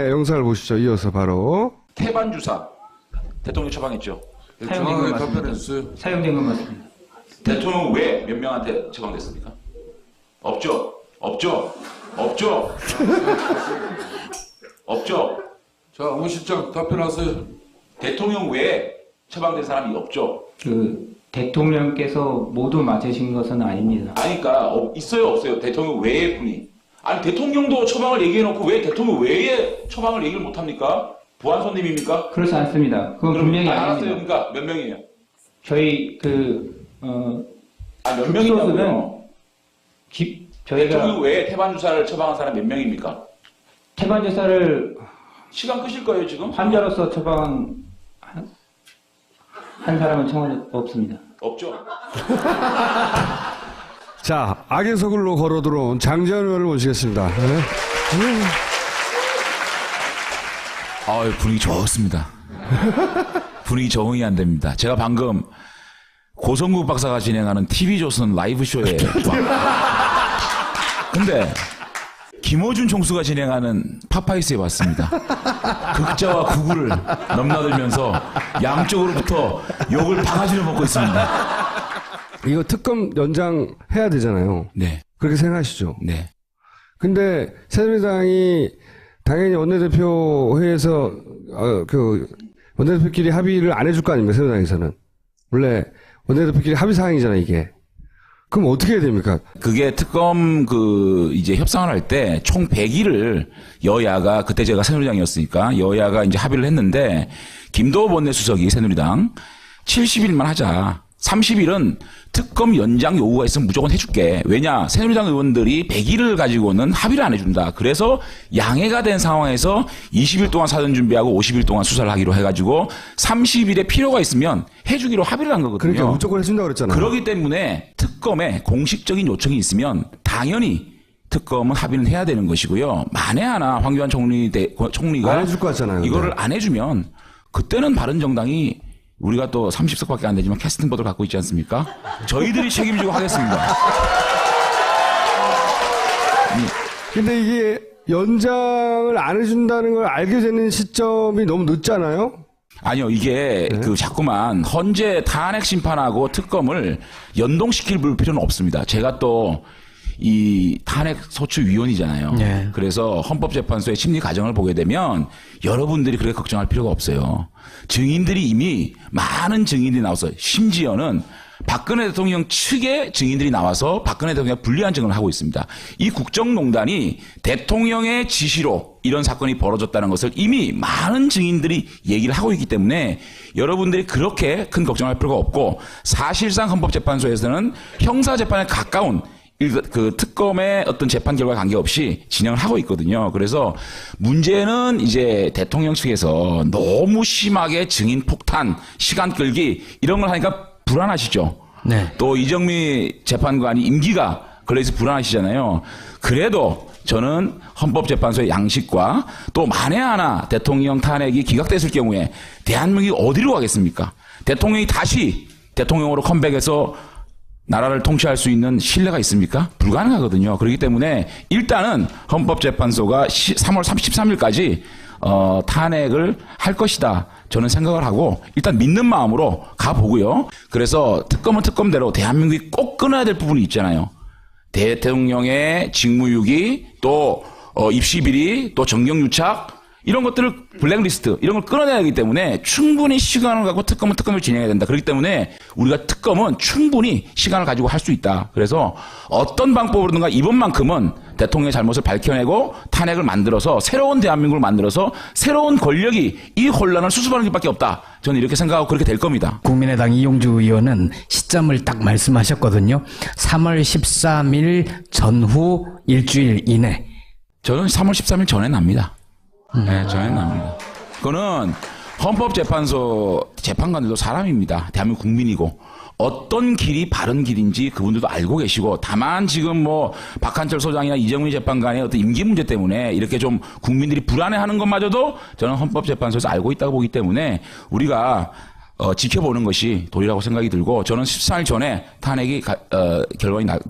영상을 보시죠. 이어서 바로 태반 주사 대통령 처방했죠. 사용된 건 맞습니다. 사용된 건 맞습니다. 대통령 왜 몇 명한테 처방됐습니까? 없죠. 없죠. 없죠. 없죠. 자, 오 실장 답변하세요. 대통령 외에 처방된 사람이 없죠. 그 대통령께서 모두 맞으신 것은 아닙니다. 아니까 있어요 없어요. 대통령 외의 분이. 아니 대통령도 처방을 얘기해놓고 왜 대통령 외에 처방을 얘기를 못합니까? 보안손님입니까? 그렇지 않습니다. 그건 분명히 알았어요. 아닙니다. 그러니까 몇 명이에요? 저희 몇 명이냐고요? 저희가 대통령 외에 태반 주사를 처방한 사람 몇 명입니까? 태반 주사를 시간 끄실 거예요 지금? 환자로서 처방한 사람은 청원 없습니다. 없죠. 자, 악의 서글로 걸어 들어온 장재현 의원을 모시겠습니다. 네. 분위기 좋습니다. 분위기 적응이 안 됩니다. 제가 방금 고성국 박사가 진행하는 TV조선 라이브쇼에 근데 김어준 총수가 진행하는 파파이스에 왔습니다. 극자와 구구를 넘나들면서 양쪽으로부터 욕을 바가지로 먹고 있습니다. 이거 특검 연장해야 되잖아요. 네. 그렇게 생각하시죠? 네. 근데 새누리당이 당연히 원내대표 회의에서 원내대표끼리 합의를 안 해줄 거 아닙니까? 새누리당에서는 원래 원내대표끼리 합의 사항이잖아요, 이게. 그럼 어떻게 해야 됩니까? 그게 특검 이제 협상을 할 때 총 100일을 여야가 그때 제가 새누리당이었으니까 여야가 이제 합의를 했는데 김도호 원내수석이 새누리당 70일만 하자. 30일은 특검 연장 요구가 있으면 무조건 해줄게. 왜냐? 새누리당 의원들이 100일을 가지고는 합의를 안 해준다. 그래서 양해가 된 상황에서 20일 동안 사전 준비하고 50일 동안 수사를 하기로 해가지고 30일에 필요가 있으면 해주기로 합의를 한 거거든요. 그러니까 무조건 해준다고 그랬잖아요. 그렇기 때문에 특검에 공식적인 요청이 있으면 당연히 특검은 합의는 해야 되는 것이고요. 만에 하나 황교안 총리가 안 해줄 것 같잖아요. 이거를 근데. 안 해주면 그때는 바른정당이 우리가 또 30석밖에 안 되지만 캐스팅 보드를 갖고 있지 않습니까? 저희들이 책임지고 하겠습니다. 근데 이게 연장을 안 해준다는 걸 알게 되는 시점이 너무 늦잖아요? 아니요, 이게 자꾸만 헌재 탄핵 심판하고 특검을 연동시킬 필요는 없습니다. 제가 또 이 탄핵 소추 위원이잖아요. 네. 그래서 헌법재판소의 심리 과정을 보게 되면 여러분들이 그렇게 걱정할 필요가 없어요. 증인들이 이미 많은 증인들이 나와서 심지어는 박근혜 대통령 측의 증인들이 나와서 박근혜 대통령 불리한 증언을 하고 있습니다. 이 국정농단이 대통령의 지시로 이런 사건이 벌어졌다는 것을 이미 많은 증인들이 얘기를 하고 있기 때문에 여러분들이 그렇게 큰 걱정할 필요가 없고 사실상 헌법재판소에서는 형사재판에 가까운 그 특검의 어떤 재판 결과에 관계없이 진행을 하고 있거든요. 그래서 문제는 이제 대통령 측에서 너무 심하게 증인 폭탄, 시간 끌기 이런 걸 하니까 불안하시죠. 네. 또 이정미 재판관이 임기가 걸려서 불안하시잖아요. 그래도 저는 헌법재판소의 양식과 또 만에 하나 대통령 탄핵이 기각됐을 경우에 대한민국이 어디로 가겠습니까? 대통령이 다시 대통령으로 컴백해서 나라를 통치할 수 있는 신뢰가 있습니까? 불가능하거든요. 그렇기 때문에 일단은 헌법재판소가 3월 13일까지 탄핵을 할 것이다. 저는 생각을 하고 일단 믿는 마음으로 가보고요. 그래서 특검은 특검대로 대한민국이 꼭 끊어야 될 부분이 있잖아요. 대통령의 직무유기, 또 입시비리, 또 정경유착 이런 것들을 블랙리스트 이런 걸 끊어내야 하기 때문에 충분히 시간을 갖고 특검을 진행해야 된다. 그렇기 때문에 우리가 특검은 충분히 시간을 가지고 할 수 있다. 그래서 어떤 방법으로든가 이번만큼은 대통령의 잘못을 밝혀내고 탄핵을 만들어서 새로운 대한민국을 만들어서 새로운 권력이 이 혼란을 수습하는 것밖에 없다. 저는 이렇게 생각하고 그렇게 될 겁니다. 국민의당 이용주 의원은 시점을 딱 말씀하셨거든요. 3월 13일 전후 일주일 이내. 저는 3월 13일 전에 납니다. 네, 전에 납니다. 그거는 헌법재판소 재판관들도 사람입니다. 대한민국 국민이고 어떤 길이 바른 길인지 그분들도 알고 계시고 다만 지금 뭐 박한철 소장이나 이정미 재판관의 어떤 임기 문제 때문에 이렇게 좀 국민들이 불안해하는 것마저도 저는 헌법재판소에서 알고 있다고 보기 때문에 우리가 지켜보는 것이 도리라고 생각이 들고 저는 14일 전에 탄핵이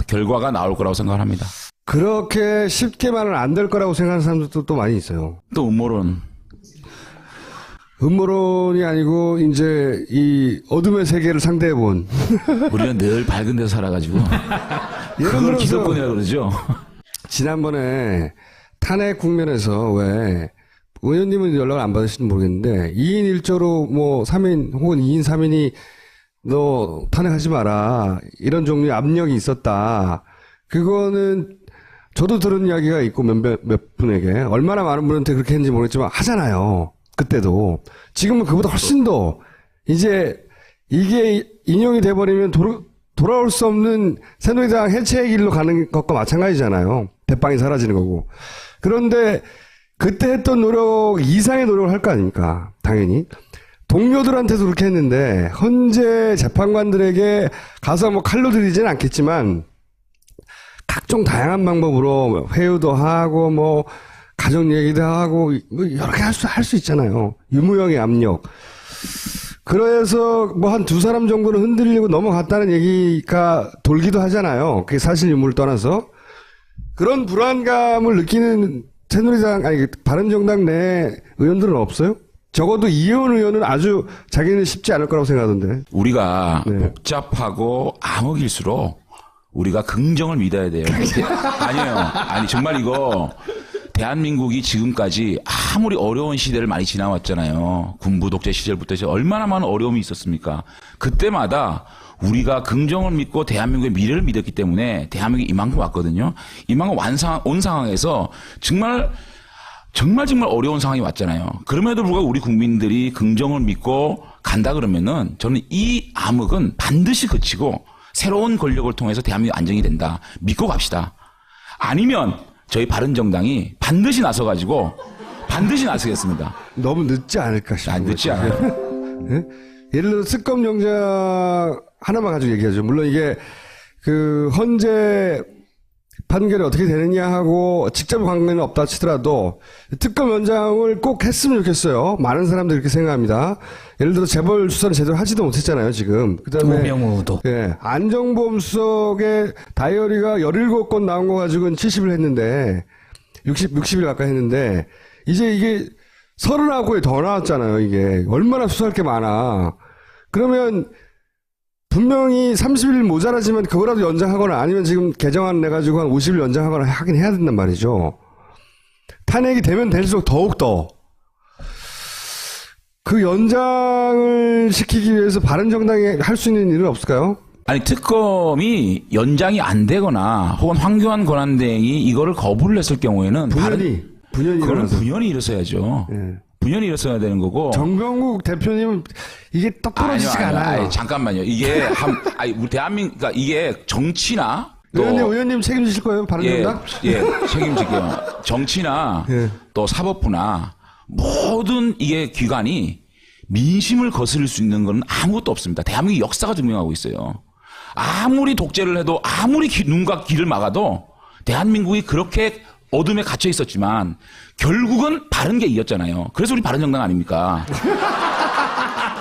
결과가 나올 거라고 생각을 합니다. 그렇게 쉽게만은 안 될 거라고 생각하는 사람들도 또 많이 있어요. 또 음모론. 음모론이 아니고 이제 이 어둠의 세계를 상대해 본 우리는 늘 밝은 데서 살아가지고 그걸 기득권이라고 그러죠. 지난번에 탄핵 국면에서 왜 의원님은 연락을 안 받으시는지 모르겠는데 2인 1조로 뭐 3인 혹은 2인 3인이 너 탄핵하지 마라 이런 종류의 압력이 있었다. 그거는 저도 들은 이야기가 있고 몇 분에게 얼마나 많은 분한테 그렇게 했는지 모르겠지만 하잖아요. 그때도. 지금은 그보다 훨씬 더 이제 이게 인용이 돼버리면 돌아올 수 없는 새누리당 해체의 길로 가는 것과 마찬가지잖아요. 대빵이 사라지는 거고. 그런데 그때 했던 노력 이상의 노력을 할 거 아닙니까? 당연히. 동료들한테도 그렇게 했는데 현재 재판관들에게 가서 뭐 칼로 들이지는 않겠지만 각종 다양한 방법으로 회유도 하고 뭐 가족 얘기도 하고 뭐 여러 개 할 수 있잖아요. 유무형의 압력. 그래서 뭐 한 두 사람 정도는 흔들리고 넘어갔다는 얘기가 돌기도 하잖아요. 그게 사실 유무를 떠나서. 그런 불안감을 느끼는 새누리당 아니 바른정당 내 의원들은 없어요? 적어도 이혜원 의원은 아주 자기는 쉽지 않을 거라고 생각하던데. 우리가 네. 복잡하고 암흑일수록 우리가 긍정을 믿어야 돼요. 아니에요. 아니 정말 이거 대한민국이 지금까지 아무리 어려운 시대를 많이 지나왔잖아요. 군부 독재 시절부터 해서 얼마나 많은 어려움이 있었습니까? 그때마다 우리가 긍정을 믿고 대한민국의 미래를 믿었기 때문에 대한민국이 이만큼 왔거든요. 이만큼 온 상황에서 정말 어려운 상황이 왔잖아요. 그럼에도 불구하고 우리 국민들이 긍정을 믿고 간다 그러면은 저는 이 암흑은 반드시 그치고 새로운 권력을 통해서 대한민국 안정이 된다. 믿고 갑시다. 아니면 저희 바른정당이 반드시 나서가지고 반드시 나서겠습니다. 너무 늦지 않을까 싶어요. 늦지 않아요. 네? 예를 들어 특검 영장 하나만 가지고 얘기하죠. 물론 이게 그 헌재 판결이 어떻게 되느냐 하고 직접 관계는 없다 치더라도 특검 연장을 꼭 했으면 좋겠어요. 많은 사람들이 그렇게 생각합니다. 예를 들어 재벌 수사는 제대로 하지도 못했잖아요, 지금. 그다음에 우병우도. 예, 안정범 수석의 다이어리가 17건 나온 거 가지고는 70을 했는데 60일 가까이 했는데 이제 이게 39에 더 나왔잖아요, 이게. 얼마나 수사할 게 많아. 그러면 분명히 30일 모자라지만 그거라도 연장하거나 아니면 지금 개정안 내가지고 한 50일 연장하거나 하긴 해야 된단 말이죠. 탄핵이 되면 될수록 더욱더 그 연장을 시키기 위해서 바른정당이 할 수 있는 일은 없을까요? 아니 특검이 연장이 안 되거나 혹은 황교안 권한대행이 이거를 거부를 했을 경우에는 분연이 그거는 일어나서. 분연이 일어서야죠. 예. 분연이 일어서야 되는 거고. 정병국 대표님은 이게 똑부러지지가 않아요. 아니, 잠깐만요. 이게 우리 대한민국, 그러니까 이게 정치나 또 의원님 책임지실 거예요, 바른정당? 예, 책임질게요. 정치나 예. 또 사법부나 모든 이게 기관이 민심을 거스를 수 있는 건 아무것도 없습니다. 대한민국 역사가 증명하고 있어요. 아무리 독재를 해도 아무리 눈과 귀를 막아도 대한민국이 그렇게 어둠에 갇혀 있었지만 결국은 바른 게 이겼잖아요. 그래서 우리 바른정당 아닙니까?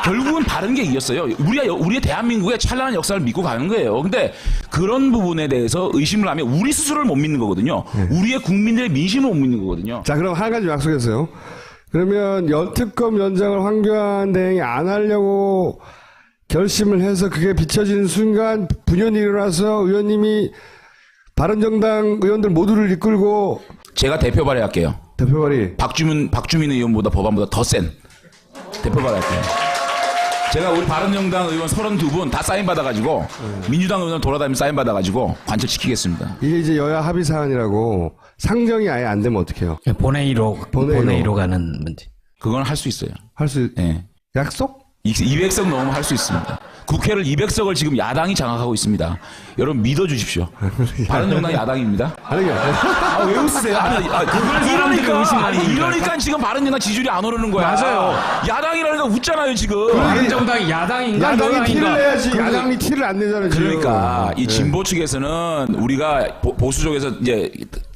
결국은 바른 게 이겼어요. 우리의 대한민국의 찬란한 역사를 믿고 가는 거예요. 근데 그런 부분에 대해서 의심을 하면 우리 스스로를 못 믿는 거거든요. 우리의 국민들의 민심을 못 믿는 거거든요. 자, 그럼 한 가지 약속했어요. 그러면 특검 연장을 황교안 대행이 안 하려고 결심을 해서 그게 비춰지는 순간 분연이 일어나서 의원님이 바른정당 의원들 모두를 이끌고 제가 대표 발의할게요. 대표 발의. 박주민 의원보다 법안보다 더 센 대표 발의할게요. 제가 우리 바른정당 의원 32분 다 사인 받아가지고 민주당 의원 돌아다니면 사인 받아가지고 관철시키겠습니다. 이게 이제 여야 합의 사안이라고 상정이 아예 안 되면 어떡해요? 본회의로 가는 문제. 그건 할 수 있어요. 할 수, 예. 약속? 200석 넘으면 할 수 있습니다. 국회를 200석을 지금 야당이 장악하고 있습니다. 여러분 믿어주십시오. 바른정당 야당입니다. 아니요. 왜 웃으세요? 이러니까 지금 바른정당 지지율이 안 오르는 거야. 맞아요. 야당이라니까 웃잖아요 지금. 바른정당이 야당인가 야당이 티를 여당인가? 내야지. 야당이 티를 안 내잖아요, 지금. 그러니까 이 진보 측에서는 우리가 보수 쪽에서 이제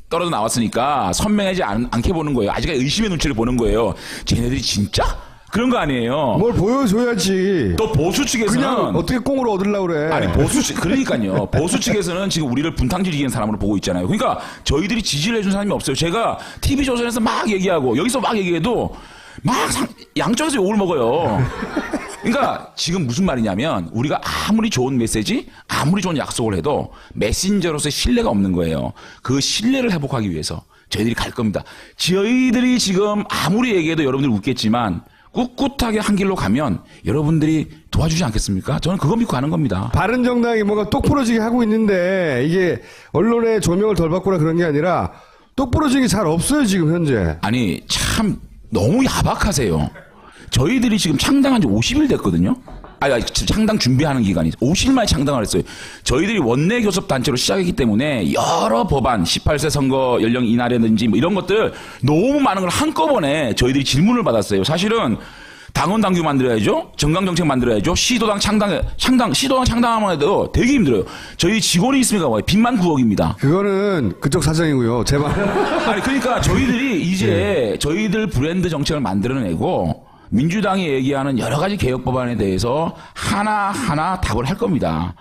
떨어져 나왔으니까 선명하지 않게 보는 거예요. 아직까지 의심의 눈치를 보는 거예요. 쟤네들이 진짜 그런 거 아니에요. 뭘 보여줘야지. 또 보수 측에서는 그냥 어떻게 꽁으로 얻으려고 그래. 아니 보수 측 그러니까요. 보수 측에서는 지금 우리를 분탕질이기는 사람으로 보고 있잖아요. 그러니까 저희들이 지지를 해준 사람이 없어요. 제가 TV 조선에서 막 얘기하고 여기서 막 얘기해도 양쪽에서 욕을 먹어요. 그러니까 지금 무슨 말이냐면 우리가 아무리 좋은 메시지, 아무리 좋은 약속을 해도 메신저로서의 신뢰가 없는 거예요. 그 신뢰를 회복하기 위해서 저희들이 갈 겁니다. 저희들이 지금 아무리 얘기해도 여러분들 웃겠지만 꿋꿋하게 한 길로 가면 여러분들이 도와주지 않겠습니까? 저는 그거 믿고 가는 겁니다. 바른정당이 뭔가 똑부러지게 하고 있는데 이게 언론의 조명을 덜 받거나 그런 게 아니라 똑부러지게 잘 없어요 지금 현재. 아니 참 너무 야박하세요. 저희들이 지금 창당한 지 50일 됐거든요. 아니 창당 준비하는 기간이 50일 만에 창당을 했어요. 저희들이 원내 교섭 단체로 시작했기 때문에 여러 법안 18세 선거 연령 인하라든지 뭐 이런 것들 너무 많은 걸 한꺼번에 저희들이 질문을 받았어요. 사실은 당원 당규 만들어야죠. 정강 정책 만들어야죠. 시도당 창당하면 해도 되게 힘들어요. 저희 직원이 있으니까 뭐예요? 빚만 9억입니다. 그거는 그쪽 사정이고요. 제발. 아니 그러니까 저희들이 이제 저희들 브랜드 정책을 만들어내고 민주당이 얘기하는 여러 가지 개혁 법안에 대해서 하나하나 답을 할 겁니다.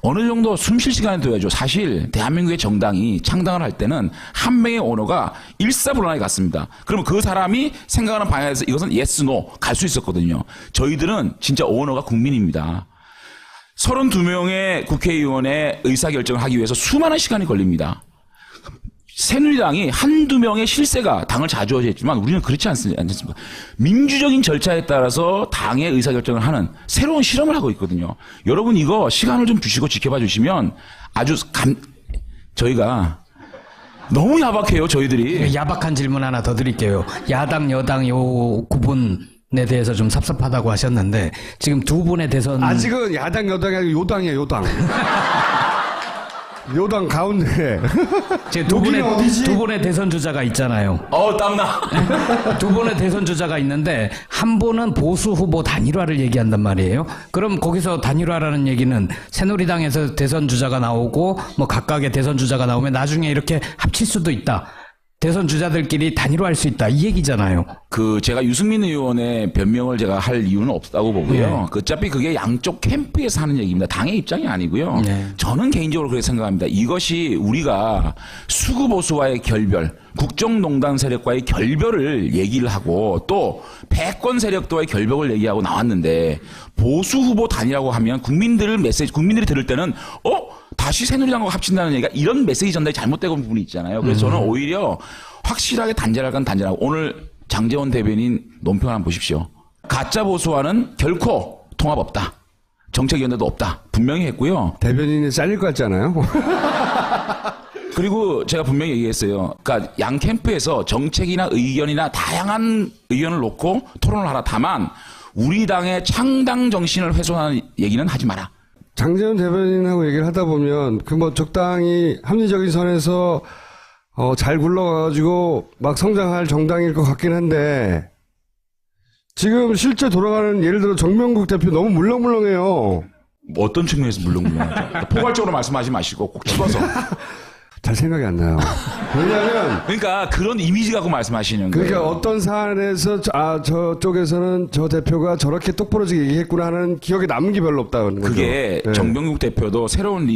어느 정도 숨 쉴 시간을 둬야죠. 사실 대한민국의 정당이 창당을 할 때는 한 명의 오너가 일사불란하게 갔습니다. 그러면 그 사람이 생각하는 방향에서 이것은 yes, no 갈 수 있었거든요. 저희들은 진짜 오너가 국민입니다. 32명의 국회의원의 의사결정을 하기 위해서 수많은 시간이 걸립니다. 새누리당이 한두 명의 실세가 당을 좌지우지했지만 우리는 그렇지 않습니까? 민주적인 절차에 따라서 당의 의사결정을 하는 새로운 실험을 하고 있거든요. 여러분 이거 시간을 좀 주시고 지켜봐 주시면 아주 저희가 너무 야박해요 저희들이. 야박한 질문 하나 더 드릴게요. 야당 여당 요 구분에 대해서 좀 섭섭하다고 하셨는데 지금 두 분의 대선 아직은 야당 여당이 아니고 요당이에요 요당. 요당 가운데. 지금 여기는 어디지? 두 분의 대선 주자가 있잖아요. 땀나. 두 분의 대선 주자가 있는데 한 분은 보수 후보 단일화를 얘기한단 말이에요. 그럼 거기서 단일화라는 얘기는 새누리당에서 대선 주자가 나오고 뭐 각각의 대선 주자가 나오면 나중에 이렇게 합칠 수도 있다. 대선 주자들끼리 단일화할 수 있다. 이 얘기잖아요. 제가 유승민 의원의 변명을 제가 할 이유는 없다고 보고요. 네. 어차피 그게 양쪽 캠프에서 하는 얘기입니다. 당의 입장이 아니고요. 네. 저는 개인적으로 그렇게 생각합니다. 이것이 우리가 수구보수와의 결별, 국정농단 세력과의 결별을 얘기를 하고 또 패권 세력과의 결벽을 얘기하고 나왔는데 보수 후보 단이라고 하면 국민들이 들을 때는 다시 새누리당과 합친다는 얘기가 이런 메시지 전달이 잘못되고 있는 부분이 있잖아요. 그래서 저는 오히려 확실하게 단절할 건 단절하고 오늘 장제원 대변인 논평 한번 보십시오. 가짜 보수와는 결코 통합 없다. 정책위원회도 없다. 분명히 했고요. 대변인이 잘릴 것 같잖아요. 그리고 제가 분명히 얘기했어요. 그러니까 양 캠프에서 정책이나 의견이나 다양한 의견을 놓고 토론을 하라. 다만 우리 당의 창당 정신을 훼손하는 얘기는 하지 마라. 장재원 대변인하고 얘기를 하다 보면 적당히 합리적인 선에서 잘 굴러가가지고 막 성장할 정당일 것 같긴 한데 지금 실제 돌아가는 예를 들어 정명국 대표 너무 물렁물렁해요. 어떤 측면에서 물렁물렁하죠? 포괄적으로 말씀하지 마시고 꼭 집어서. 잘 생각이 안 나요. 왜냐하면 그러니까 그런 이미지 갖고 말씀하시는 거예요. 그러니까 어떤 사안에서 저쪽에서는 저 대표가 저렇게 똑부러지게 얘기했구나 하는 기억에 남은 게 별로 없다는 거죠. 그게 네. 정병국 대표도 새로운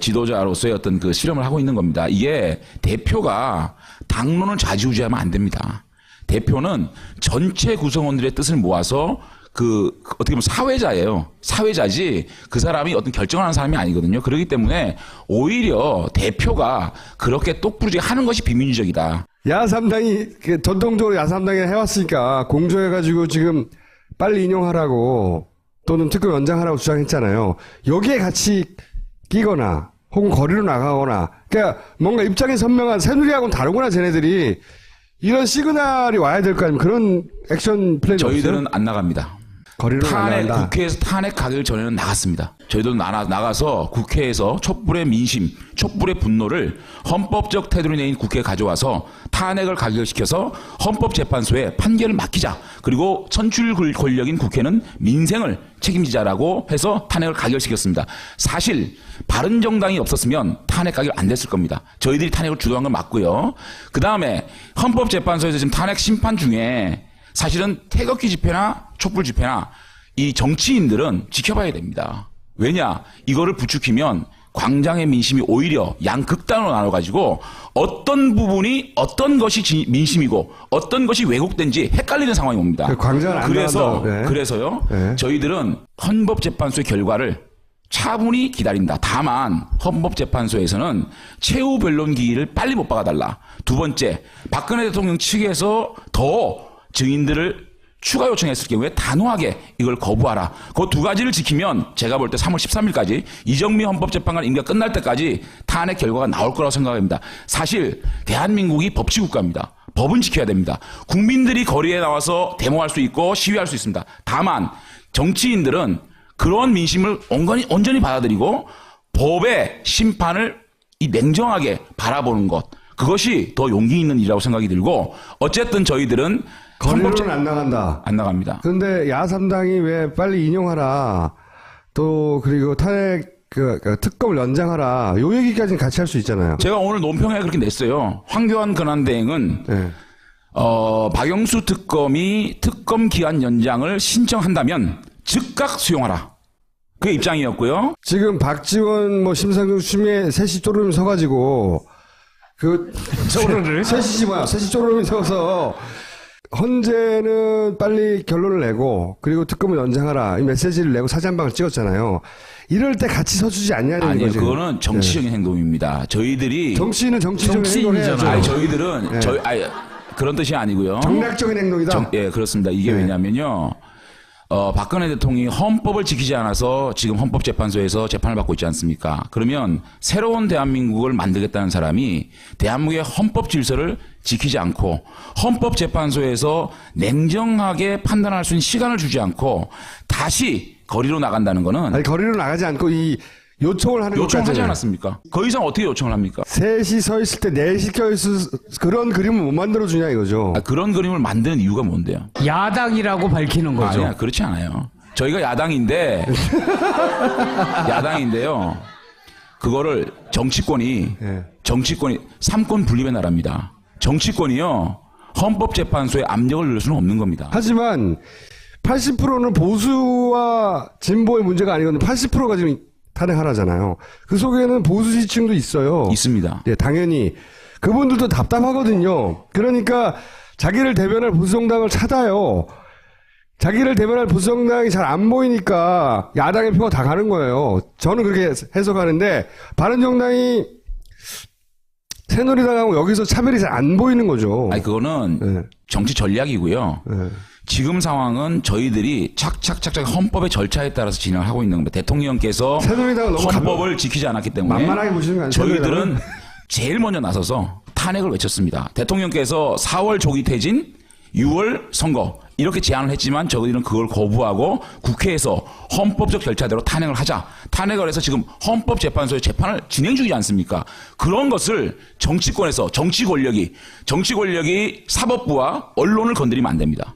지도자로서의 어떤 그 실험을 하고 있는 겁니다. 이게 대표가 당론을 좌지우지하면 안 됩니다. 대표는 전체 구성원들의 뜻을 모아서 어떻게 보면 사회자예요. 사회자지 그 사람이 어떤 결정을 하는 사람이 아니거든요. 그렇기 때문에 오히려 대표가 그렇게 똑부러지게 하는 것이 비민주적이다. 야3당이 전통적으로 야3당이 해왔으니까 공조해가지고 지금 빨리 인용하라고 또는 특검 연장하라고 주장했잖아요. 여기에 같이 끼거나 혹은 거리로 나가거나 그러니까 뭔가 입장이 선명한 새누리하고는 다르구나 쟤네들이 이런 시그널이 와야 될 거 아니면 그런 액션 플랜이 저희들은 없어요? 안 나갑니다. 거리로 나간다. 국회에서 탄핵 가기 전에는 나갔습니다. 저희도 나가서 국회에서 촛불의 민심, 촛불의 분노를 헌법적 테두리 내인 국회에 가져와서 탄핵을 가결시켜서 헌법재판소에 판결을 맡기자. 그리고 선출 권력인 국회는 민생을 책임지자라고 해서 탄핵을 가결시켰습니다. 사실 바른정당이 없었으면 탄핵 가결 안 됐을 겁니다. 저희들이 탄핵을 주도한 건 맞고요. 그다음에 헌법재판소에서 지금 탄핵 심판 중에 사실은 태극기 집회나 촛불 집회나 이 정치인들은 지켜봐야 됩니다. 왜냐? 이거를 부추기면 광장의 민심이 오히려 양극단으로 나눠가지고 어떤 부분이 어떤 것이 민심이고 어떤 것이 왜곡된지 헷갈리는 상황이 옵니다. 그 광장을 안 나간다고, 네. 그래서요. 네. 저희들은 헌법재판소의 결과를 차분히 기다린다. 다만 헌법재판소에서는 최후 변론 기일을 빨리 못 박아달라. 두 번째, 박근혜 대통령 측에서 더 증인들을 추가 요청했을 경우에 단호하게 이걸 거부하라. 그 두 가지를 지키면 제가 볼 때 3월 13일까지 이정미 헌법재판관 임기가 끝날 때까지 탄핵 결과가 나올 거라고 생각합니다. 사실 대한민국이 법치국가입니다. 법은 지켜야 됩니다. 국민들이 거리에 나와서 데모할 수 있고 시위할 수 있습니다. 다만 정치인들은 그런 민심을 온전히 받아들이고 법의 심판을 이 냉정하게 바라보는 것, 그것이 더 용기 있는 일이라고 생각이 들고, 어쨌든 저희들은 거리로는 안 나간다. 안 나갑니다. 그런데 야3당이 왜 빨리 인용하라. 또 그리고 탄핵 그 특검을 연장하라. 요 얘기까지는 같이 할 수 있잖아요. 제가 오늘 논평에 그렇게 냈어요. 황교안 권한대행은 네. 박영수 특검이 특검 기한 연장을 신청한다면 즉각 수용하라. 그게 입장이었고요. 지금 박지원 뭐 심상정 추미애 셋이 쪼르르 서가지고 셋이 쪼르르 서서 헌재는 빨리 결론을 내고 그리고 특검을 연장하라 이 메시지를 내고 사진 한 방을 찍었잖아요. 이럴 때 같이 서주지 않냐는 아니요, 거죠. 그거는 정치적인 행동입니다. 저희들이 정치인은 정치적인 행동을 해야죠. 정치인이잖아요. 아니, 저희들은 그런 뜻이 아니고요. 정략적인 행동이다. 예, 그렇습니다. 이게 네. 왜냐면요. 박근혜 대통령이 헌법을 지키지 않아서 지금 헌법재판소에서 재판을 받고 있지 않습니까? 그러면 새로운 대한민국을 만들겠다는 사람이 대한민국의 헌법 질서를 지키지 않고 헌법재판소에서 냉정하게 판단할 수 있는 시간을 주지 않고 다시 거리로 나간다는 거는 아니 거리로 나가지 않고 이 요청을 하는 요청을 하지 것까지는. 않았습니까? 그 이상 어떻게 요청을 합니까? 셋이 서 있을 때 넷이 껴있을 그런 그림을 못 만들어주냐 이거죠. 그런 그림을 만드는 이유가 뭔데요? 야당이라고 밝히는 거죠. 아니야, 그렇지 않아요. 저희가 야당인데, 야당인데요. 그거를 정치권이 삼권 분립의 나라입니다. 정치권이요, 헌법재판소에 압력을 넣을 수는 없는 겁니다. 하지만 80%는 보수와 진보의 문제가 아니거든요. 80%가 지금 탄핵하라잖아요. 그 속에는 보수 지층도 있어요. 있습니다. 네, 당연히. 그분들도 답답하거든요. 그러니까 자기를 대변할 보수정당을 찾아요. 자기를 대변할 보수정당이 잘 안 보이니까 야당의 표가 다 가는 거예요. 저는 그렇게 해석하는데 바른정당이 새누리당하고 여기서 차별이 잘 안 보이는 거죠. 아니, 그거는 네. 정치 전략이고요. 네. 지금 상황은 저희들이 착착착착 헌법의 절차에 따라서 진행을 하고 있는 겁니다. 대통령께서 새누리당은 너무 헌법을 지키지 않았기 때문에 만만하게 보시는 거 아니에요? 저희들은 새누리당은? 제일 먼저 나서서 탄핵을 외쳤습니다. 대통령께서 4월 조기 퇴진, 6월 선거 이렇게 제안을 했지만 저희들은 그걸 거부하고 국회에서 헌법적 절차대로 탄핵을 하자. 탄핵을 해서 지금 헌법재판소에 재판을 진행 중이지 않습니까? 그런 것을 정치권에서 정치 권력이 사법부와 언론을 건드리면 안 됩니다.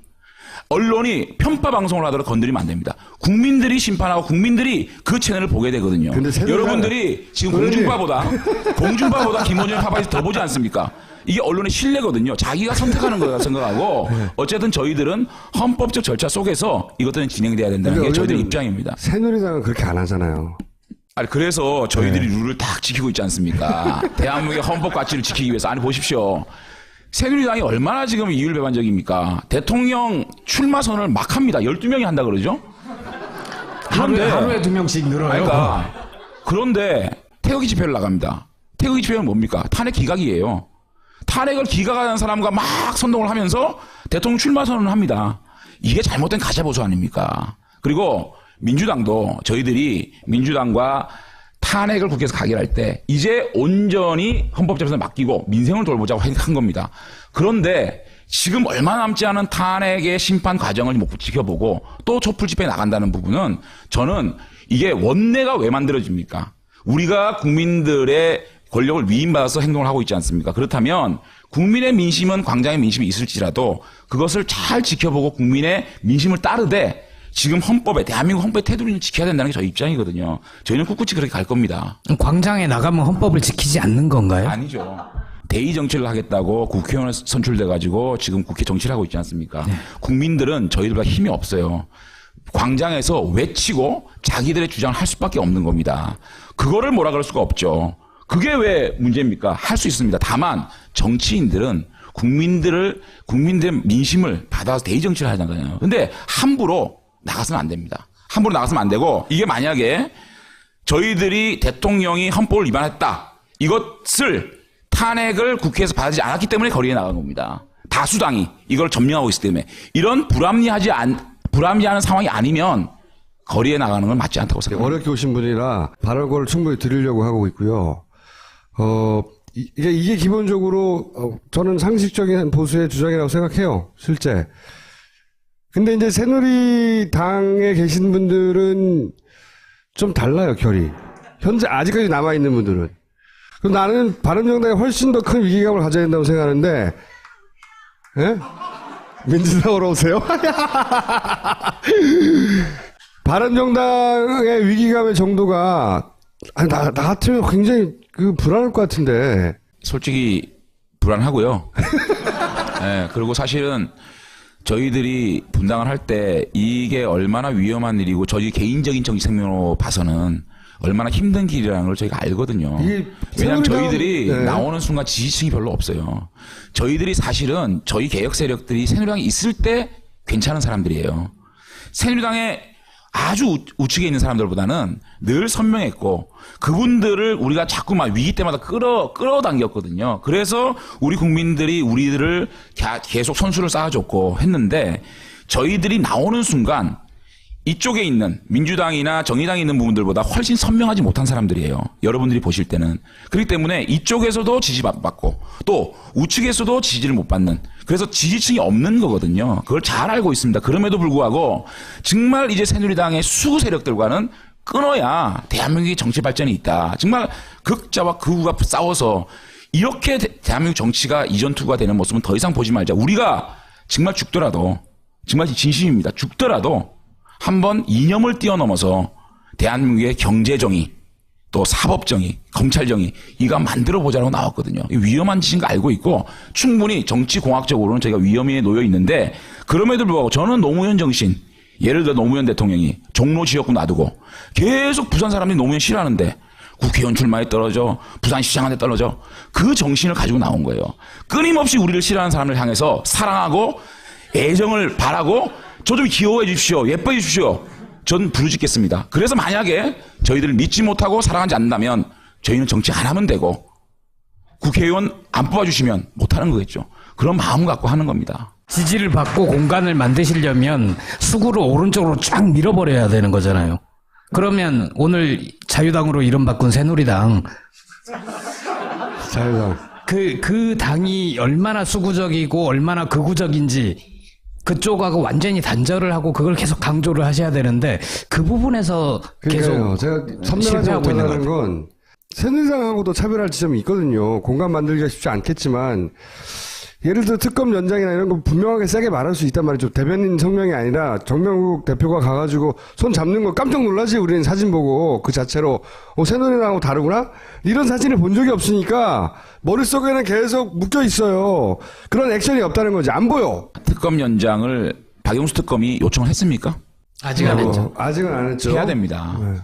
언론이 편파 방송을 하더라도 건드리면 안 됩니다. 국민들이 심판하고 국민들이 그 채널을 보게 되거든요. 근데 여러분들이 지금 공중파보다 김원준의 파파이스 더 보지 않습니까? 이게 언론의 신뢰거든요. 자기가 선택하는 거라 생각하고 어쨌든 저희들은 헌법적 절차 속에서 이것들은 진행돼야 된다는 게 저희들의 입장입니다. 새누리당은 그렇게 안 하잖아요. 아니, 그래서 저희들이 룰을 딱 지키고 있지 않습니까? 대한민국의 헌법 가치를 지키기 위해서. 아니, 보십시오. 새누리당이 얼마나 지금 이율배반적입니까? 대통령 출마 선언을 막 합니다. 12명이 한다 그러죠? 하루에 2명씩 늘어요. 그런데 태극기 집회를 나갑니다. 태극기 집회는 뭡니까? 탄핵 기각이에요. 탄핵을 기각하는 사람과 막 선동을 하면서 대통령 출마 선언을 합니다. 이게 잘못된 가짜보수 아닙니까? 그리고 민주당도 저희들이 민주당과 탄핵을 국회에서 가결할 때 이제 온전히 헌법재판소에 맡기고 민생을 돌보자고 한 겁니다. 그런데 지금 얼마 남지 않은 탄핵의 심판 과정을 지켜보고 또 촛불 집회에 나간다는 부분은 저는 이게 원내가 왜 만들어집니까? 우리가 국민들의 권력을 위임받아서 행동을 하고 있지 않습니까? 그렇다면 국민의 민심은 광장의 민심이 있을지라도 그것을 잘 지켜보고 국민의 민심을 따르되 지금 대한민국 헌법의 테두리를 지켜야 된다는 게 저희 입장이거든요. 저희는 꿋꿋이 그렇게 갈 겁니다. 광장에 나가면 헌법을 지키지 않는 건가요? 아니죠. 대의 정치를 하겠다고 국회의원 선출돼가지고 지금 국회 정치를 하고 있지 않습니까? 국민들은 저희들보다 힘이 없어요. 광장에서 외치고 자기들의 주장을 할 수밖에 없는 겁니다. 그거를 뭐라 그럴 수가 없죠. 그게 왜 문제입니까? 할 수 있습니다. 다만 정치인들은 국민들의 민심을 받아서 대의 정치를 하잖아요. 근데 함부로 나가서는 안 됩니다. 함부로 나가서는 안 되고, 이게 만약에 저희들이 대통령이 헌법을 위반했다, 이것을 탄핵을 국회에서 받지 않았기 때문에 거리에 나간 겁니다. 다수당이 이걸 점령하고 있기 때문에. 이런 불합리하는 상황이 아니면 거리에 나가는 건 맞지 않다고 생각합니다. 어렵게 오신 분이라 발언권을 충분히 드리려고 하고 있고요. 이게 기본적으로 저는 상식적인 보수의 주장이라고 생각해요. 실제. 근데 이제 새누리당에 계신 분들은 좀 달라요, 결이. 현재 아직까지 남아있는 분들은. 그럼 나는 바른정당이 훨씬 더 큰 위기감을 가져야 된다고 생각하는데, 예? 민주당으로 오세요? 바른정당의 위기감의 정도가, 나 같으면 굉장히 불안할 것 같은데. 솔직히 불안하고요. 네, 그리고 사실은 저희들이 분당을 할 때 이게 얼마나 위험한 일이고 저희 개인적인 정치 생명으로 봐서는 얼마나 힘든 길이라는 걸 저희가 알거든요. 왜냐하면 저희들이 네. 나오는 순간 지지층이 별로 없어요. 저희들이 사실은 저희 개혁 세력들이 새누리당에 있을 때 괜찮은 사람들이에요. 새누리당에 아주 우측에 있는 사람들보다는 늘 선명했고, 그분들을 우리가 자꾸만 위기 때마다 끌어당겼거든요. 그래서 우리 국민들이 우리들을 계속 선수를 쌓아줬고 했는데, 저희들이 나오는 순간 이쪽에 있는 민주당이나 정의당에 있는 부분들보다 훨씬 선명하지 못한 사람들이에요. 여러분들이 보실 때는. 그렇기 때문에 이쪽에서도 지지받고 또 우측에서도 지지를 못 받는, 그래서 지지층이 없는 거거든요. 그걸 잘 알고 있습니다. 그럼에도 불구하고 정말 이제 새누리당의 수구 세력들과는 끊어야 대한민국의 정치 발전이 있다. 정말 극자와 극우가 싸워서 이렇게 대한민국 정치가 이전투구가 되는 모습은 더 이상 보지 말자. 우리가 정말 죽더라도, 정말 진심입니다. 죽더라도 한번 이념을 뛰어넘어서 대한민국의 경제정의, 또 사법정의, 검찰정의, 이거 만들어보자고 나왔거든요. 위험한 짓인 거 알고 있고 충분히 정치공학적으로는 저희가 위험에 놓여 있는데, 그럼에도 불구하고 저는 노무현 정신, 예를 들어 노무현 대통령이 종로 지역구 놔두고 계속 부산 사람들이 노무현 싫어하는데 국회의원 출마에 떨어져, 부산시장한테 떨어져, 그 정신을 가지고 나온 거예요. 끊임없이 우리를 싫어하는 사람을 향해서 사랑하고 애정을 바라고 저 좀 귀여워해 주십시오, 예뻐해 주십시오, 전 부르짖겠습니다. 그래서 만약에 저희들을 믿지 못하고 사랑하지 않는다면 저희는 정치 안 하면 되고, 국회의원 안 뽑아주시면 못하는 거겠죠. 그런 마음 갖고 하는 겁니다. 지지를 받고 공간을 만드시려면 수구를 오른쪽으로 쫙 밀어버려야 되는 거잖아요. 그러면 오늘 자유당으로 이름 바꾼 새누리당, 자유당. 그 당이 얼마나 수구적이고 얼마나 극우적인지 그쪽하고 완전히 단절을 하고 그걸 계속 강조를 하셔야 되는데, 그 부분에서 그러니까요. 계속 제가 선명하지 실패하고 있는 못하다는 것 건 새누리당하고도 차별할 지점이 있거든요. 공간 만들기가 쉽지 않겠지만, 예를 들어 특검 연장이나 이런 거 분명하게 세게 말할 수 있단 말이죠. 대변인 성명이 아니라 정명국 대표가 가가지고 손 잡는 거 깜짝 놀라지. 우리는 사진 보고 그 자체로 새누리당하고 다르구나? 이런 사진을 본 적이 없으니까 머릿속에는 계속 묶여 있어요. 그런 액션이 없다는 거지. 안 보여. 특검 연장을 박영수 특검이 요청을 했습니까? 아직 안 했죠. 아직은 안 했죠. 해야 됩니다. 네.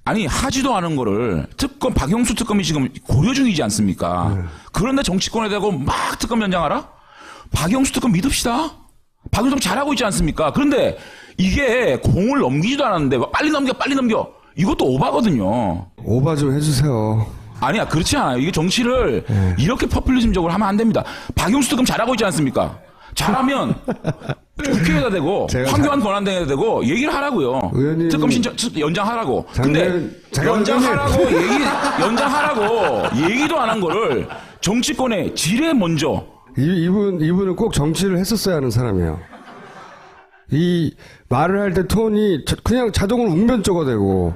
아니, 하지도 않은 거를 박영수 특검이 지금 고려 중이지 않습니까? 그런데 정치권에 대고 막 특검 연장하라? 박영수 특검 믿읍시다. 박영수 특검 잘하고 있지 않습니까? 그런데 이게 공을 넘기지도 않았는데 빨리 넘겨. 이것도 오바거든요. 오바 좀 해주세요. 아니야, 그렇지 않아요. 이게 정치를 이렇게 퍼퓰리즘적으로 하면 안 됩니다. 박영수 특검 잘하고 있지 않습니까? 잘하면 국회에다 대고 황교안 권한대행에다 대고 얘기를 하라고요. 의원님, 특검 신청 연장하라고. 근데 연장하라고 얘기도 안 한 거를 정치권의 지뢰 먼저. 이분은 꼭 정치를 했었어야 하는 사람이에요. 이 말을 할 때 톤이 그냥 자동으로 웅변조가 되고,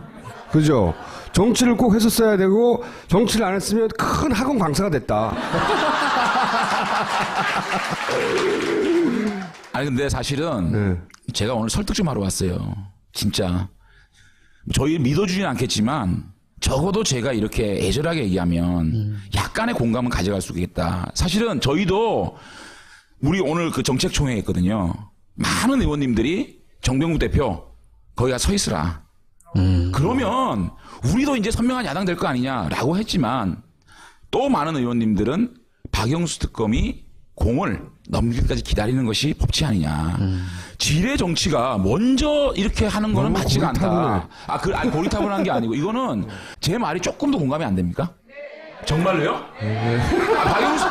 그죠? 정치를 꼭 했었어야 되고, 정치를 안 했으면 큰 학원 강사가 됐다. 아니 근데 사실은 네. 제가 오늘 설득 좀 하러 왔어요. 진짜 저희 믿어주진 않겠지만 적어도 제가 이렇게 애절하게 얘기하면 약간의 공감은 가져갈 수 있겠다. 사실은 저희도 우리 오늘 그 정책총회 했거든요. 많은 의원님들이 정병국 대표 거기 가서 서 있으라. 그러면 우리도 이제 선명한 야당 될 거 아니냐라고 했지만 또 많은 의원님들은 박영수 특검이 공을 넘기기까지 기다리는 것이 법치 아니냐. 지뢰 정치가 먼저 이렇게 하는 거는 맞지가 않다. 아니, 고리타분한 게 아니고 이거는 제 말이 조금 더 공감이 안 됩니까? 정말로요? 박영수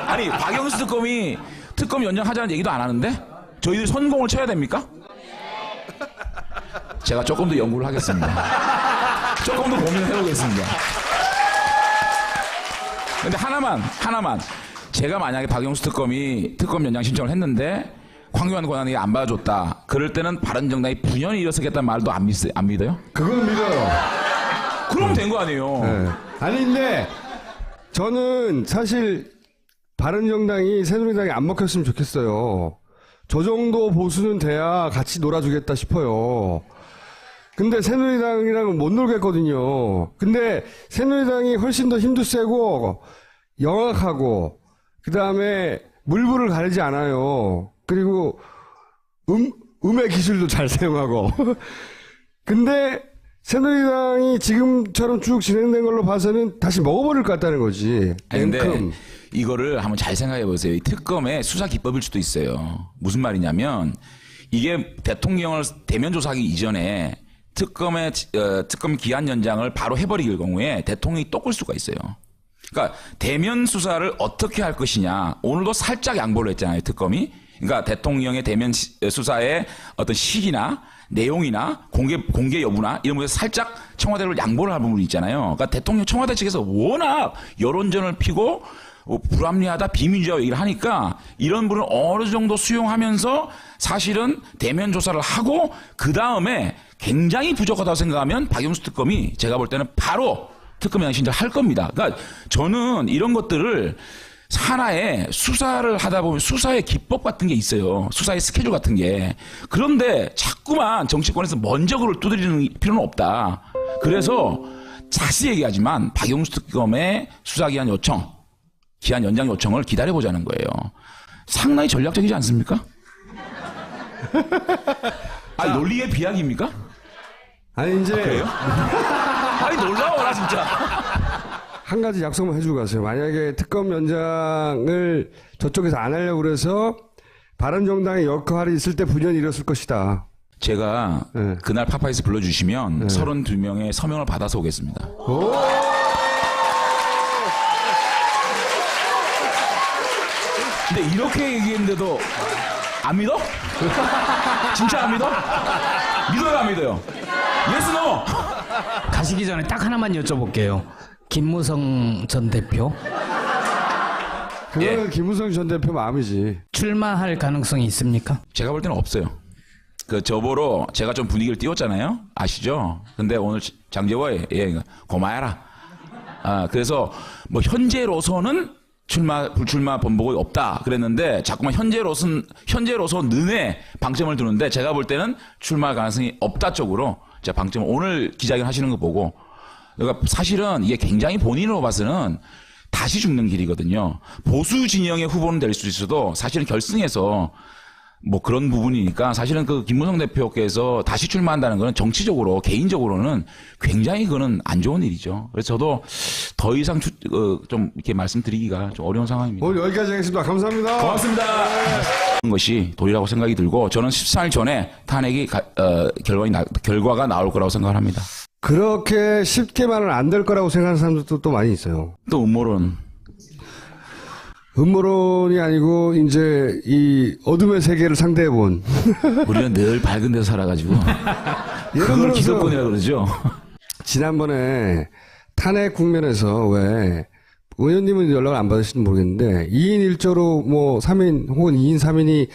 아니 박영수 특검이 특검 연장하자는 얘기도 안 하는데 저희들이 선공을 쳐야 됩니까? 제가 조금 더 연구를 하겠습니다. 조금 더 고민을 해보겠습니다. 근데 하나만 제가 만약에 박영수 특검이 특검 연장 신청을 했는데 황교안 권한이 안 받아줬다. 그럴 때는 바른정당이 분연히 일어서겠다는 말도 안 믿어요? 그건 믿어요. 그럼 된 거 아니에요. 네. 아니 근데 저는 사실 바른정당이 새누리당이 안 먹혔으면 좋겠어요. 저 정도 보수는 돼야 같이 놀아주겠다 싶어요. 근데 새누리당이랑은 못 놀겠거든요. 근데 새누리당이 훨씬 더 힘도 세고 영악하고 그 다음에 물불을 가리지 않아요. 그리고 음의 기술도 잘 사용하고. 근데 새누리당이 지금처럼 쭉 진행된 걸로 봐서는 다시 먹어버릴 것 같다는 거지. 아니, 근데 이거를 한번 잘 생각해 보세요. 이 특검의 수사 기법일 수도 있어요. 무슨 말이냐면 이게 대통령을 대면 조사하기 이전에 특검 기한 연장을 바로 해버릴 경우에 대통령이 또 끌 수가 있어요. 그러니까 대면 수사를 어떻게 할 것이냐. 오늘도 살짝 양보를 했잖아요. 특검이. 그러니까 대통령의 대면 수사의 어떤 시기나 내용이나 공개 여부나 이런 것에 살짝 청와대를 양보를 할 부분이 있잖아요. 그러니까 대통령 청와대 측에서 워낙 여론전을 피고 불합리하다 비민주화 얘기를 하니까 이런 분을 어느 정도 수용하면서 사실은 대면 조사를 하고 그 다음에 굉장히 부족하다고 생각하면 박영수 특검이 제가 볼 때는 바로 특검 연장 신청을 할 겁니다. 그러니까 저는 이런 것들을 하나의 수사를 하다 보면 수사의 기법 같은 게 있어요. 수사의 스케줄 같은 게. 그런데 자꾸만 정치권에서 먼저 그걸 두드리는 필요는 없다. 그래서 자세히 얘기하지만 박영수 특검의 수사기한 요청, 기한 연장 요청을 기다려보자는 거예요. 상당히 전략적이지 않습니까? 아니, 논리의 비약입니까? 아니 이제 그래요? 아니, 놀라워라 진짜. 한 가지 약속만 해주고 가세요. 만약에 특검 연장을 저쪽에서 안 하려고 그래서 바른정당의 역할이 있을 때 분연히 일었을 것이다. 제가 네. 그날 파파이스 불러주시면 32명의 서명을 받아서 오겠습니다. 근데 이렇게 얘기했는데도 안 믿어? 진짜 안 믿어? 믿어요, 안 믿어요? 예스, 노? 가시기 전에 딱 하나만 여쭤볼게요. 김무성 전 대표 그거는 김무성 전 대표 마음이지. 출마할 가능성이 있습니까? 제가 볼 때는 없어요. 그 저보로 제가 좀 분위기를 띄웠잖아요. 아시죠? 근데 오늘 장재호에 고마해라. 그래서 뭐 현재로서는 불출마 번복이 없다 그랬는데 자꾸만 현재로서 는에 방점을 두는데 제가 볼 때는 출마 가능성이 없다 쪽으로 제가 방점을 오늘 기자회견 하시는 거 보고 그러니까 사실은 이게 굉장히 본인으로 봐서는 다시 죽는 길이거든요. 보수 진영의 후보는 될 수 있어도 사실은 결승에서 뭐 그런 부분이니까 사실은 그 김무성 대표께서 다시 출마한다는 거는 정치적으로 개인적으로는 굉장히 그거는 안 좋은 일이죠. 그래서 저도 더 이상 좀 이렇게 말씀드리기가 좀 어려운 상황입니다. 오늘 여기까지 하겠습니다. 감사합니다. 고맙습니다. 것이 도리라고 생각이 들고 저는 14일 전에 탄핵이 결과가 나올 거라고 생각을 합니다. 그렇게 쉽게만은 안 될 거라고 생각하는 사람들도 또 많이 있어요. 또 음모론. 음모론이 아니고 이제 이 어둠의 세계를 상대해 본. 우리는 늘 밝은 데서 살아가지고 그걸 기득권이라고 그러죠. 지난번에 탄핵 국면에서 왜 의원님은 연락을 안 받으시는지 모르겠는데 2인 1조로 뭐 3인 혹은 2인 3인이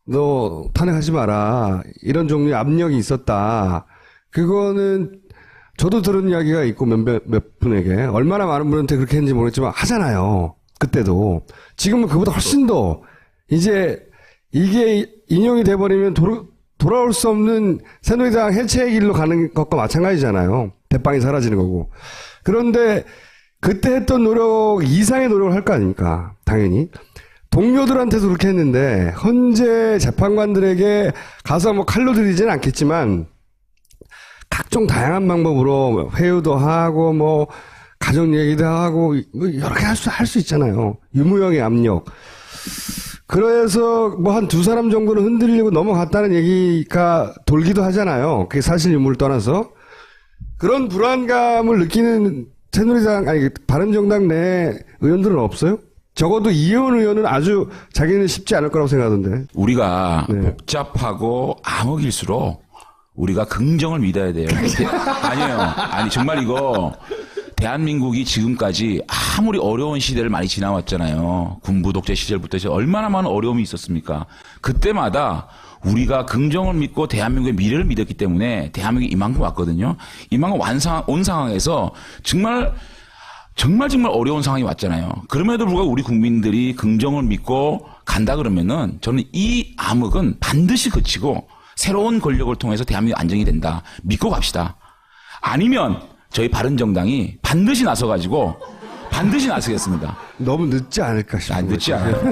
너 탄핵하지 마라 이런 종류의 압력이 있었다. 그거는 저도 들은 이야기가 있고 몇 분에게 얼마나 많은 분한테 그렇게 했는지 모르겠지만 하잖아요. 그때도. 지금은 그보다 훨씬 더 이제 이게 인용이 돼버리면 돌아올 수 없는 새누리당 해체의 길로 가는 것과 마찬가지잖아요. 대빵이 사라지는 거고. 그런데 그때 했던 노력 이상의 노력을 할 거 아닙니까? 당연히. 동료들한테도 그렇게 했는데 헌재 재판관들에게 가서 뭐 칼로 들이지는 않겠지만 각종 다양한 방법으로 회유도 하고 뭐 가족 얘기도 하고 뭐 여러 개 할 수 있잖아요. 유무형의 압력. 그래서 뭐 한 두 사람 정도는 흔들리고 넘어갔다는 얘기가 돌기도 하잖아요. 그게 사실 유무를 떠나서. 그런 불안감을 느끼는 새누리당, 아니, 바른정당 내 의원들은 없어요? 적어도 이혜원 의원은 아주 자기는 쉽지 않을 거라고 생각하던데. 우리가 네. 복잡하고 암흑일수록 우리가 긍정을 믿어야 돼요. 아니에요. 아니, 정말 이거 대한민국이 지금까지 아무리 어려운 시대를 많이 지나왔잖아요. 군부 독재 시절부터 해서 얼마나 많은 어려움이 있었습니까? 그때마다 우리가 긍정을 믿고 대한민국의 미래를 믿었기 때문에 대한민국이 이만큼 왔거든요. 이만큼 온 상황에서 정말 어려운 상황이 왔잖아요. 그럼에도 불구하고 우리 국민들이 긍정을 믿고 간다 그러면은 저는 이 암흑은 반드시 그치고 새로운 권력을 통해서 대한민국 안정이 된다. 믿고 갑시다. 아니면 저희 바른정당이 반드시 나서겠습니다. 너무 늦지 않을까 싶어요. 안 늦지 않아요.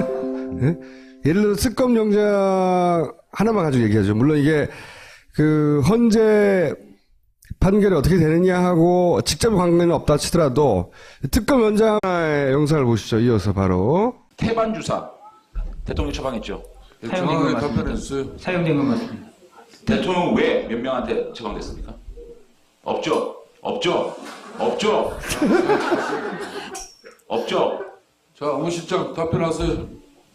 네? 예를 들어 특검 영장 하나만 가지고 얘기하죠. 물론 이게 그 헌재 판결이 어떻게 되느냐 하고 직접 관계는 없다 치더라도 특검 영장의 영상을 보시죠. 이어서 바로. 태반 주사 대통령 처방했죠. 사용된 것 정확하게 맞습니다. 답변했어요. 사용된 것 맞습니다. 대통령 왜 몇 명한테 처방됐습니까? 없죠. 자, 오 실장 답변하세요.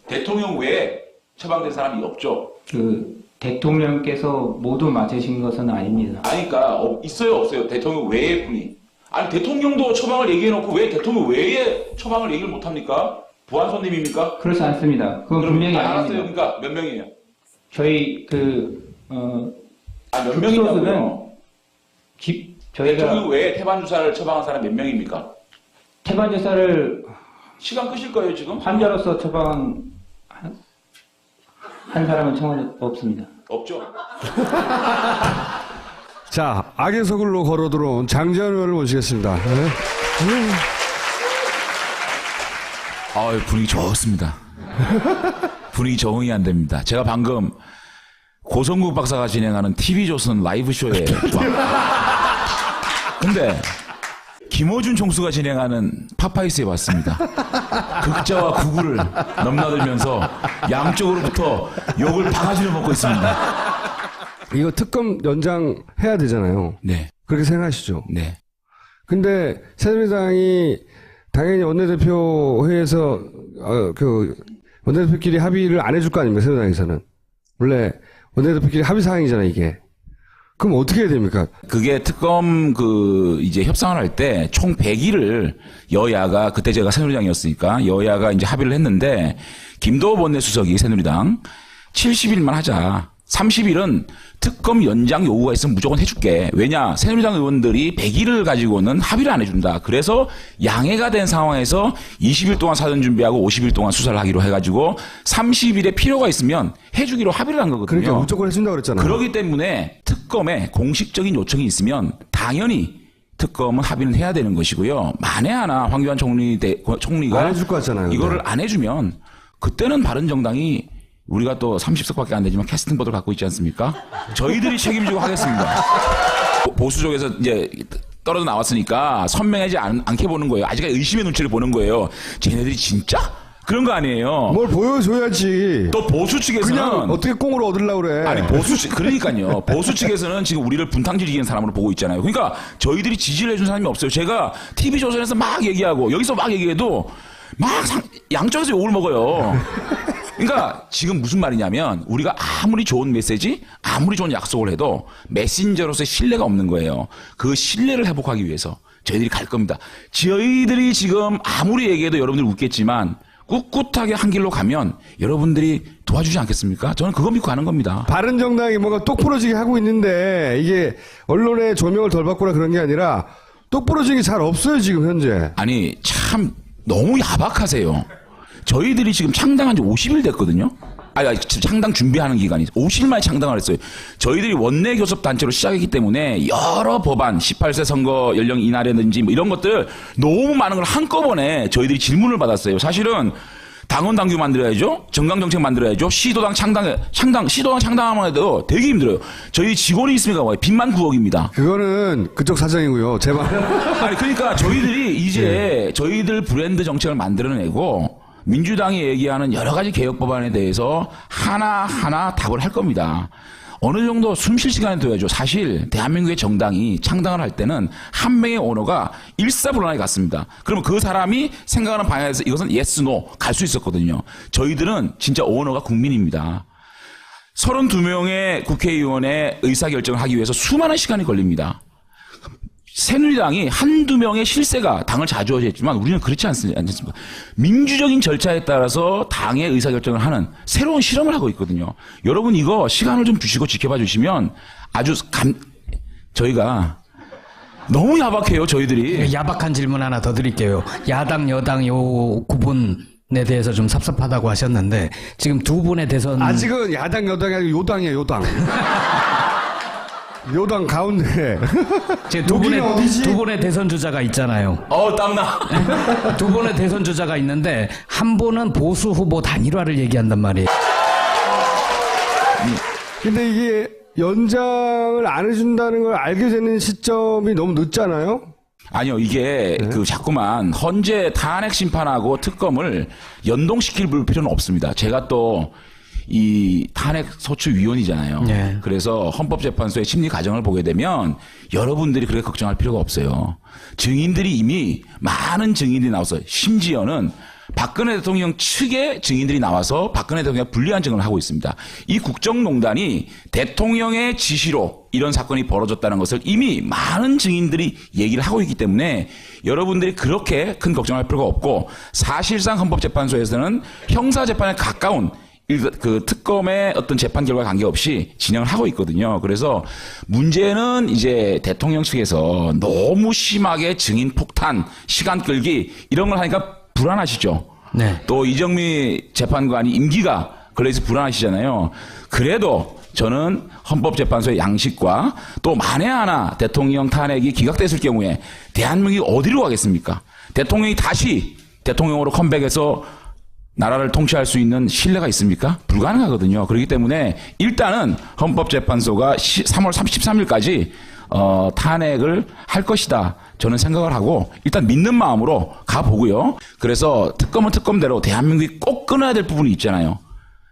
대통령 외에 처방된 사람이 없죠. 그 대통령께서 모두 맞으신 것은 아닙니다. 아니, 그러니까 있어요, 없어요? 대통령 외의 분이. 아니, 대통령도 처방을 얘기해놓고 왜 대통령 외에 처방을 얘기를 못합니까? 보안 손님입니까? 그렇지 않습니다. 그건 분명히 알았어요. 아닙니다. 그러니까 몇 명이에요? 저희 몇 명이냐고요? 저희가 대통령 외에 태반 주사를 처방한 사람 몇 명입니까? 태반 주사를 시간 끄실 거예요, 지금? 환자로서 처방 한 사람은 청와대 없습니다. 없죠. 자, 악의 서글로 걸어 들어온 장재현 의원을 모시겠습니다. 네. 분위기 좋습니다. 분위기 적응이 안 됩니다. 제가 방금 고성국 박사가 진행하는 TV조선 라이브쇼에 근데 김어준 총수가 진행하는 파파이스에 왔습니다. 극자와 구구를 넘나들면서 양쪽으로부터 욕을 바가지로 먹고 있습니다. 이거 특검 연장 해야 되잖아요. 네, 그렇게 생각하시죠? 네. 근데 새누리당이 당연히 원내대표 회의에서 원내대표끼리 합의를 안 해줄 거 아닙니까? 새누리당에서는 원래 원내대표끼리 합의 사항이잖아요, 이게. 그럼 어떻게 해야 됩니까? 그게 특검 이제 협상을 할 때 총 100일을 여야가, 그때 제가 새누리당이었으니까 여야가 이제 합의를 했는데 김도호 원내수석이 새누리당 70일만 하자. 30일은 특검 연장 요구가 있으면 무조건 해줄게. 왜냐? 새누리당 의원들이 100일을 가지고는 합의를 안 해준다. 그래서 양해가 된 상황에서 20일 동안 사전 준비하고 50일 동안 수사를 하기로 해가지고 30일에 필요가 있으면 해주기로 합의를 한 거거든요. 그러니까 무조건 해준다고 그랬잖아요. 그렇기 때문에 특검에 공식적인 요청이 있으면 당연히 특검은 합의는 해야 되는 것이고요. 만에 하나 황교안 총리가 안 해줄 것 같잖아요. 이거를 네. 안 해주면 그때는 바른정당이 우리가 또 30석밖에 안 되지만 캐스팅 보드를 갖고 있지 않습니까? 저희들이 책임지고 하겠습니다. 보수 쪽에서 이제 떨어져 나왔으니까 선명하지 않게 보는 거예요. 아직까지 의심의 눈치를 보는 거예요. 쟤네들이 진짜? 그런 거 아니에요. 뭘 보여줘야지. 또 보수 측에서는 그냥 어떻게 꽁으로 얻으려고 그래. 아니 그러니까요. 보수 측에서는 지금 우리를 분탕질이기는 사람으로 보고 있잖아요. 그러니까 저희들이 지지를 해준 사람이 없어요. 제가 TV조선에서 막 얘기하고 여기서 막 얘기해도 막 양쪽에서 욕을 먹어요. 그러니까 지금 무슨 말이냐면 우리가 아무리 좋은 메시지, 아무리 좋은 약속을 해도 메신저로서의 신뢰가 없는 거예요. 그 신뢰를 회복하기 위해서 저희들이 갈 겁니다. 저희들이 지금 아무리 얘기해도 여러분들 웃겠지만 꿋꿋하게 한 길로 가면 여러분들이 도와주지 않겠습니까? 저는 그거 믿고 가는 겁니다. 바른정당이 뭔가 똑부러지게 하고 있는데 이게 언론의 조명을 덜 받거나 그런 게 아니라 똑부러지게 잘 없어요, 지금 현재. 아니 참 너무 야박하세요. 저희들이 지금 창당한 지 50일 됐거든요. 창당 준비하는 기간이 50일 만에 창당을 했어요. 저희들이 원내 교섭 단체로 시작했기 때문에 여러 법안, 18세 선거 연령 인하라든지 뭐 이런 것들 너무 많은 걸 한꺼번에 저희들이 질문을 받았어요. 사실은 당원 당규 만들어야죠. 정강 정책 만들어야죠. 시도당 창당하면 해도 되게 힘들어요. 저희 직원이 있습니까? 빚만 9억입니다. 그거는 그쪽 사정이고요. 제발. 아니 그러니까 저희들이 이제 저희들 브랜드 정책을 만들어내고 민주당이 얘기하는 여러 가지 개혁 법안에 대해서 하나하나 답을 할 겁니다. 어느 정도 숨 쉴 시간을 둬야죠. 사실 대한민국의 정당이 창당을 할 때는 한 명의 오너가 일사불란하게 갔습니다. 그러면 그 사람이 생각하는 방향에서 이것은 yes, no 갈 수 있었거든요. 저희들은 진짜 오너가 국민입니다. 32명의 국회의원의 의사결정을 하기 위해서 수많은 시간이 걸립니다. 새누리당이 한두 명의 실세가 당을 자주하겠지만 우리는 그렇지 않습니까? 민주적인 절차에 따라서 당의 의사결정을 하는 새로운 실험을 하고 있거든요. 여러분 이거 시간을 좀 주시고 지켜봐 주시면 아주 저희가 너무 야박해요. 저희들이. 야박한 질문 하나 더 드릴게요. 야당 여당 요 구분에 대해서 좀 섭섭하다고 하셨는데 지금 두 분의 대선 아직은 야당 여당이 아니고 요당이에요. 요당. 요당 가운데. 지금 여기는 어디지? 두 분의 대선 주자가 있잖아요. 땀나. 두 분의 대선 주자가 있는데 한 분은 보수 후보 단일화를 얘기한단 말이에요. 근데 이게 연장을 안 해준다는 걸 알게 되는 시점이 너무 늦잖아요? 아니요, 이게 그 자꾸만 헌재 탄핵 심판하고 특검을 연동시킬 필요는 없습니다. 제가 또 이 탄핵 소추위원이잖아요. 네. 그래서 헌법재판소의 심리 과정을 보게 되면 여러분들이 그렇게 걱정할 필요가 없어요. 증인들이 이미 많은 증인들이 나와서 심지어는 박근혜 대통령 측의 증인들이 나와서 박근혜 대통령 불리한 증언을 하고 있습니다. 이 국정농단이 대통령의 지시로 이런 사건이 벌어졌다는 것을 이미 많은 증인들이 얘기를 하고 있기 때문에 여러분들이 그렇게 큰 걱정할 필요가 없고 사실상 헌법재판소에서는 형사재판에 가까운 그 특검의 어떤 재판 결과 관계없이 진행을 하고 있거든요. 그래서 문제는 이제 대통령 측에서 너무 심하게 증인 폭탄, 시간 끌기 이런 걸 하니까 불안하시죠. 네. 또 이정미 재판관이 임기가 걸려서 불안하시잖아요. 그래도 저는 헌법재판소의 양식과 또 만에 하나 대통령 탄핵이 기각됐을 경우에 대한민국이 어디로 가겠습니까? 대통령이 다시 대통령으로 컴백해서 나라를 통치할 수 있는 신뢰가 있습니까? 불가능하거든요. 그렇기 때문에 일단은 헌법재판소가 3월 13일까지 탄핵을 할 것이다. 저는 생각을 하고 일단 믿는 마음으로 가보고요. 그래서 특검은 특검대로 대한민국이 꼭 끊어야 될 부분이 있잖아요.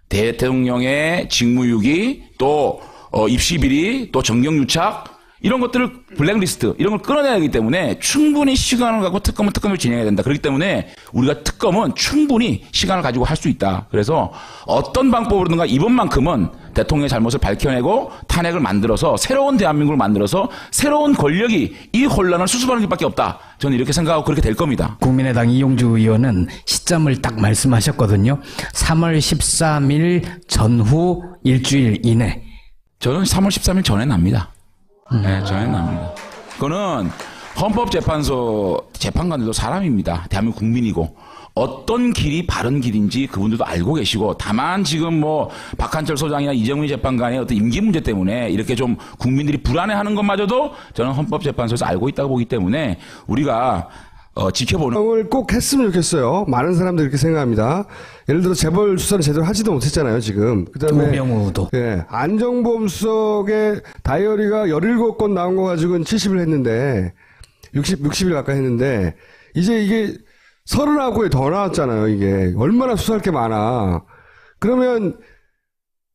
대통령의 직무유기, 또 입시비리, 또 정경유착 이런 것들을 블랙리스트 이런 걸 끊어내야 하기 때문에 충분히 시간을 갖고 특검은 특검을 진행해야 된다. 그렇기 때문에 우리가 특검은 충분히 시간을 가지고 할 수 있다. 그래서 어떤 방법으로든가 이번만큼은 대통령의 잘못을 밝혀내고 탄핵을 만들어서 새로운 대한민국을 만들어서 새로운 권력이 이 혼란을 수습하는 것밖에 없다. 저는 이렇게 생각하고 그렇게 될 겁니다. 국민의당 이용주 의원은 시점을 딱 말씀하셨거든요. 3월 13일 전후 일주일 이내. 저는 3월 13일 전에 납니다. 네, 전에 납니다. 그거는 헌법재판소 재판관들도 사람입니다. 대한민국 국민이고 어떤 길이 바른 길인지 그분들도 알고 계시고 다만 지금 뭐 박한철 소장이나 이정미 재판관의 어떤 임기 문제 때문에 이렇게 좀 국민들이 불안해하는 것마저도 저는 헌법재판소에서 알고 있다고 보기 때문에 우리가 지켜보는 을 꼭 했으면 좋겠어요. 많은 사람들이 그렇게 생각합니다. 예를 들어 재벌 수사를 제대로 하지도 못했잖아요, 지금. 그다음에 조명우도. 예, 안정범 수석의 다이어리가 17건 나온 거 가지고는 70일 했는데 60일 가까이 했는데 이제 이게 30하고에 더 나왔잖아요, 이게. 얼마나 수사할 게 많아. 그러면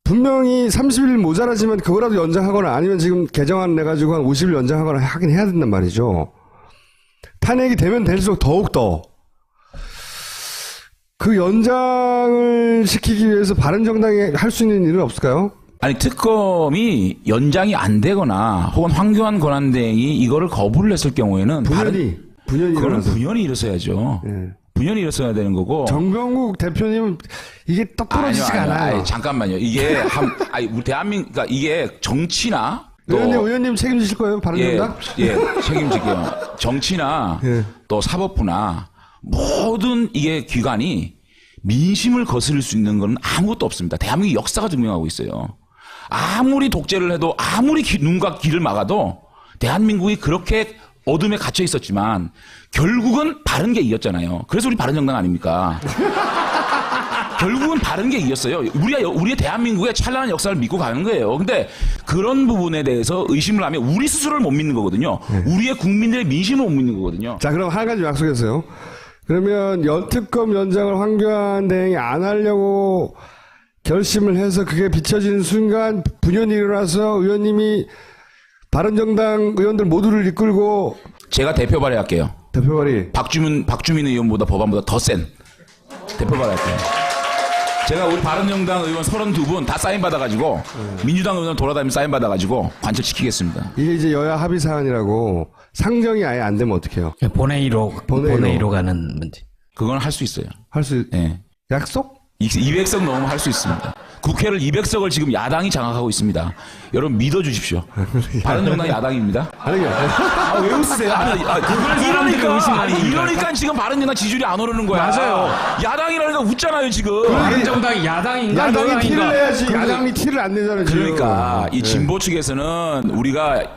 분명히 30일 모자라지만 그거라도 연장하거나 아니면 지금 개정안 내가지고 한 50일 연장하거나 하긴 해야 된단 말이죠. 탄핵이 되면 될수록 더욱더 그 연장을 시키기 위해서 바른정당이 할 수 있는 일은 없을까요? 아니 특검이 연장이 안 되거나 혹은 황교안 권한대행이 이거를 거부를 했을 경우에는 분열이 그거는 일어나서. 분열이 일어서야죠. 예. 분열이 일어서야 되는 거고. 정병국 대표님은 이게 똑부러지지가 않아요. 아니, 잠깐만요. 이게 우리 대한민국 그러니까 이게 정치나 또 의원님 책임지실 거예요? 바른정당? 예, 책임질게요. 정치나 예. 또 사법부나 모든 이게 기관이 민심을 거스를 수 있는 건 아무것도 없습니다. 대한민국 역사가 증명하고 있어요. 아무리 독재를 해도 아무리 눈과 귀를 막아도 대한민국이 그렇게 어둠에 갇혀 있었지만 결국은 바른 게 이겼잖아요. 그래서 우리 바른정당 아닙니까? 결국은 바른 게 이겼어요. 우리의 대한민국의 찬란한 역사를 믿고 가는 거예요. 근데 그런 부분에 대해서 의심을 하면 우리 스스로를 못 믿는 거거든요. 우리의 국민들의 민심을 못 믿는 거거든요. 자, 그럼 한 가지 약속했어요. 그러면 특검 연장을 황교안 대행이 안 하려고 결심을 해서 그게 비춰지는 순간 분연이 일어나서 의원님이 바른정당 의원들 모두를 이끌고 제가 대표 발의할게요. 대표 발의. 박주민 의원보다 법안보다 더 센 대표 발의할게요. 제가 우리 바른정당 의원 32분 다 사인 받아가지고 민주당 의원 돌아다니면 사인 받아가지고 관철시키겠습니다. 이게 이제 여야 합의 사안이라고 상정이 아예 안 되면 어떡해요? 본회의로 가는 문제. 그건 할 수 있어요. 할 수, 예. 약속? 200석 넘으면 할 수 있습니다. 국회를 200석을 지금 야당이 장악하고 있습니다. 여러분 믿어주십시오. 바른정당 야당입니다. 아니, 왜 웃으세요? 이러니까 지금 바른정당 지지율이 안 오르는 거야. 맞아요. 야당이라니까 웃잖아요 지금. 바른정당이 야당인가 야당이 티를 여당인가? 내야지. 야당이 티를 안 내잖아요. 지금. 그러니까 이 진보 측에서는 우리가